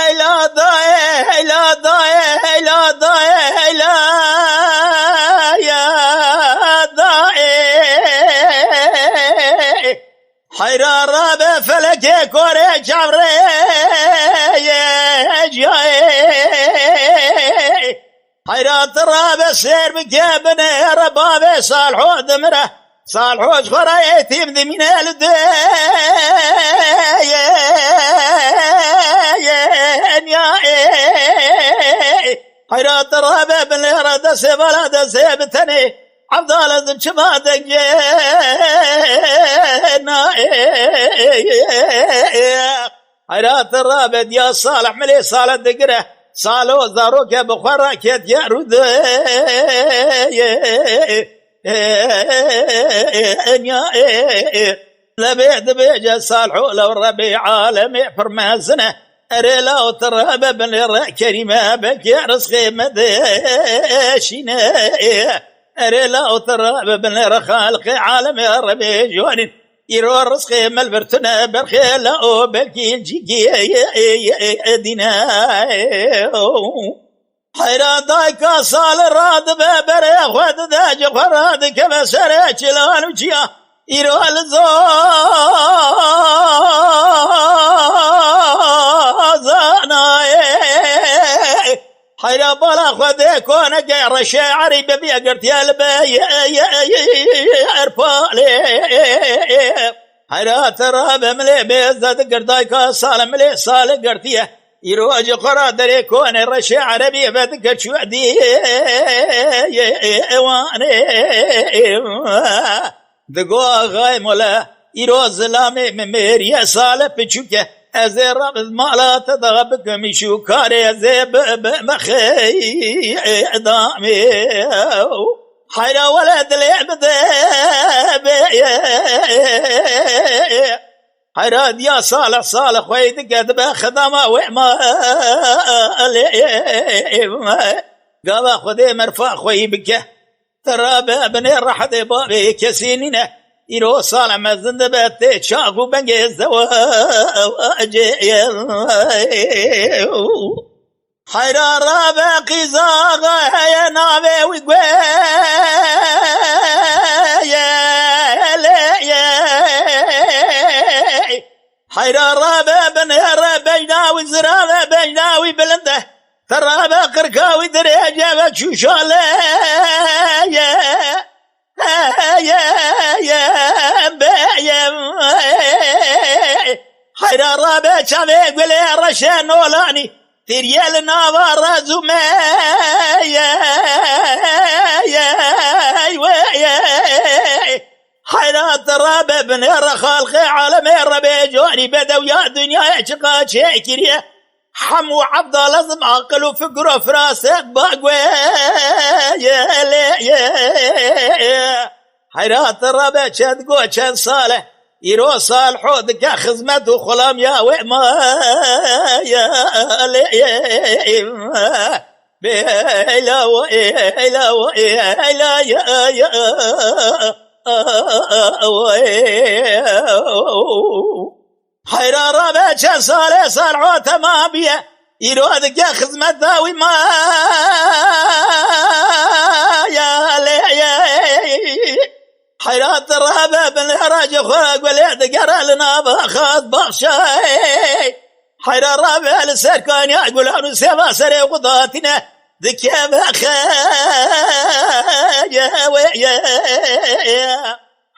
هلا ضاي هلا ضاي هلا ضاي هلا يا ضاي حيران رابع فلك كوري جبري جاي حيران رابع سير بكابن ربابي صالحو دمره صالحو جخرا يتيم ذي من الدي حيران رابع بن رد سيبلا دسيبتني عبد الله ذن شمادك حيرات الرابد يا صالح ملي صالح دقره صالو زاروك بخورا كيت يا رود لبيد بيجا صالحو لو الربيع عالمي فرمازنه أريلا وترابا بن كريمة بك يا رزقي مدشنا أريلا وترابا بن خالقي عالم يا ربي جوان يرو رزقي ملبرتنا برخيلا وبكي جيكي دينا حيران دايكا صال راد ببري خود داج فراد كما سريك الانوشيا يرو حيرا بلا خذي كونك رشاعري ببي قرت يا البي ارفالي حيرا ترى بملي بيزد قردايكا صال ملي صال قرتيه يروج قرا دري كون رشاعري بيبدك شو دي واني دقوا غاي مولا يروز لامي مميريا صال بچوكه ازي رب مالا تضغبك مشو كاري ازي بمخي ادامي حيرا ولد العبد حيرا يا صالح صالح ويدك ادبا خدمة وعما قال خذي مرفع خوي بك ترى بني رحد بابي كسينينه يرو صالح مزند باتي شاقو بنجي الزواج حيرا رابع قزاغا هيا نابي وقوي حيرا رابع بنهر بجناوي زرابة بجناوي بلنده ترابع قركاوي دريجة بكشوشالة حيرا رابع شافي قولي رشان نولاني تريال نافار زومي حيرا رابع بنهر خالقي عالمي ربي جواني بدو يا دنيا عشقا شاكرية حمو عبد لازم عقل وفكر فراسك باقوي حيرات الربع شاد قوة شاد صالح يرو صالحو دكا خزمته خلام يا وما يا بيلا وإلا وإلا يا حيرا ربع شاد صالح صالحو تمام بيه يرو دكا خزمته وما حيرات الرهبة بالهراج خرق واليد قرأ لنا بأخذ بخشاي حيرا الرابع للسركان يقول عنه سيما سري وقضاتنا ذكي بخايا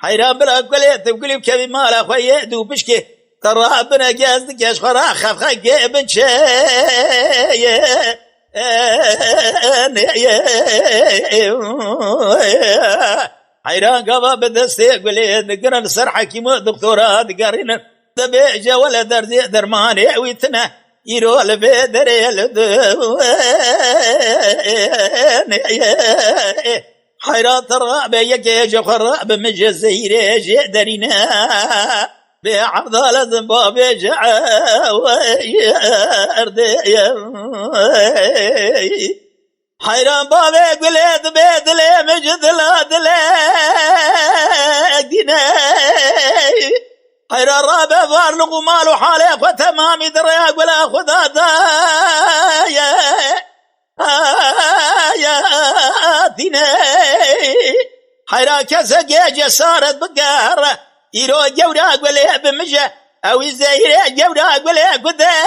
حيرا براك واليد وقلب كبي مالا خويا دو بشكي ترى بنا جازدك يشخرا خف خيقي بن شاي حيران قضى بدستي قولي ذكر السر حكيم دكتوراه دقارينا دبيجة ولا درزي درماني ويتنا يرو البدري حيران الرابع يجي خراب مجزيري جدرينا بعرض الزنباب حيران بابي قلت بيت لي مجد لا دلقنا حيران رابع فارلق مالو حالي فتمامي دريق ولا خذاتا حيرا كسا جسارت بقارة يرو جورا قولي بمجا او الزهير جورا قولي قدارنا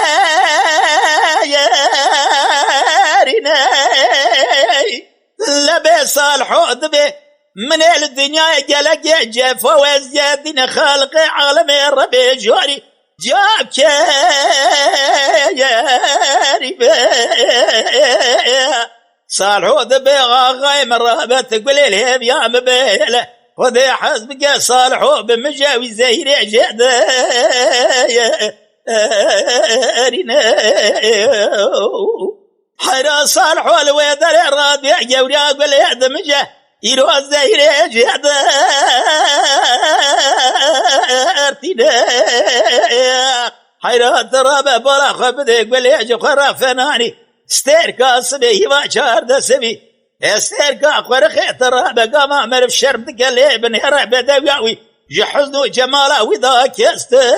لبي صالحو دبي من الدنيا جلق جف وزيادين خالق عالم ربي جوري جابك يا ربي صالحو دبي غاغاي مرابة تقول الهب يا مبيله وذي حسبك صالحو بمجاوي زهير جد يا حيرا صالحو الويدر الرابع جوري اقول هذا مجا يرو الزهير جد حيرا ترابة بلا خبدي قول يجو خرا فناني استيركا صبي ما شار دسبي استيركا خرخي ترابة قام مرف شرب دقلي بن هرع بدوياوي جحزن وجمالا وذاك يستينينا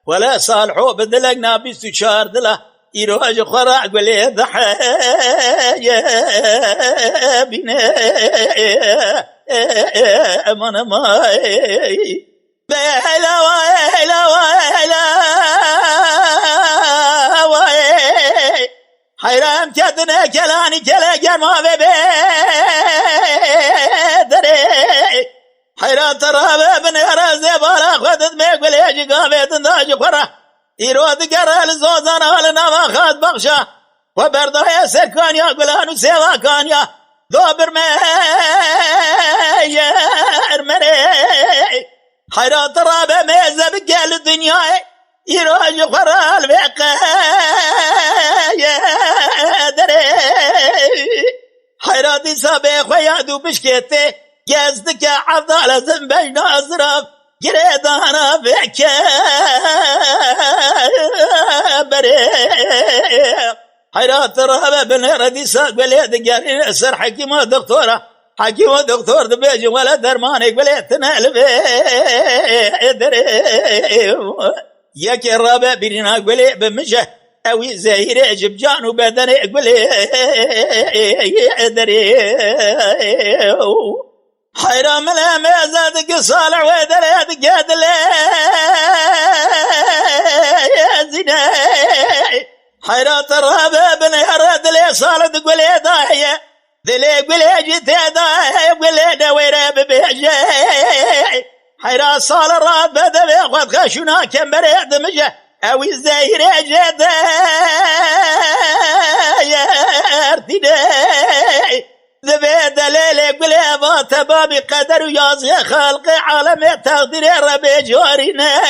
ولا صالحو بدلقنا بيسو شار دلا يروج خرا قولي ضحايا بنا أمانا ماي بهلا وهلا وهلا وهلا حيرام كدنا كلاني كلا جرما ببدري حيرام ترى بن غرازي بالا خدت ميقول يجي قابت انداج خرا يرود قرى الزوزان هلنا ما خاد بغشا وبرضا يسر كان يا قلان وسيوا كان يا دوبر مير مري حيرات رابع ميزة بقال الدنيا يروج خرا البقى يا دري حيرات سابق ويادو بشكيتي جازدك عضال زنبي ناظرف جريدانا بك بري حيرات رابع بن ردي ساق بليد قالين سر حكيمة دكتورة حكيمة دكتور دبيجي ولا درماني بليتنا البيدري ياكي الرابع برينا قولي بمجه اوي زهير جبجان وبدني قولي ادري حيرام لا مازادك صالح ودريت قادل يا زنا حيرات الرابع بن يرد لي صالح قولي ضاحيه ذلي قولي جيت ضاحيه قولي دويره ببيجي حيرا صال الراب بدل ياخذ خشنا كمبر دمجه او الزهير جدا يا ارتدي ذبيد ليلي قل يا بات بابي قدر ويازي خلق عالم تقدير ربي جوارينا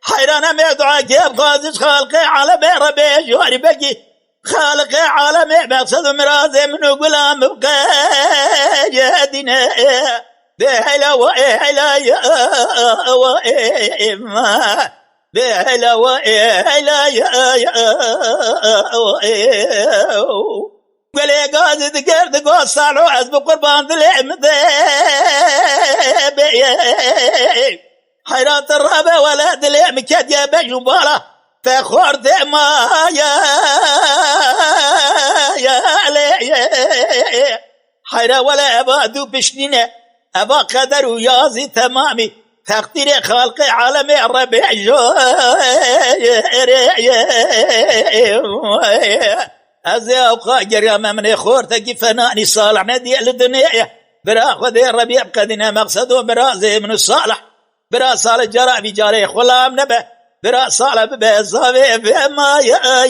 حيرانا مدعى كيف خازش خلق عالم ربي جواري بقي خالق عالم مقصد مرازي من قلام بقى جادنا بهلا وإهلا يا وإما بهلا وإهلا يا قلي قاعد ذكرت قوس صالحو حسب قربان ذلعم ذي حيرات الرابع ولا ذلعم كد يا بجبالة فخور ذي ما يا حيرا ولا أبادو بشنينه أبا قدر ويازي تمامي تقدير خلق عالم الربيع أزي أوقا جريما من خورتك فناني صالح ندي الدنيا برا خذي الربيع قدنا مقصده برا زي من الصالح برا صالح جرى بجاري خلام نبه برا صالح ببزابي بما يا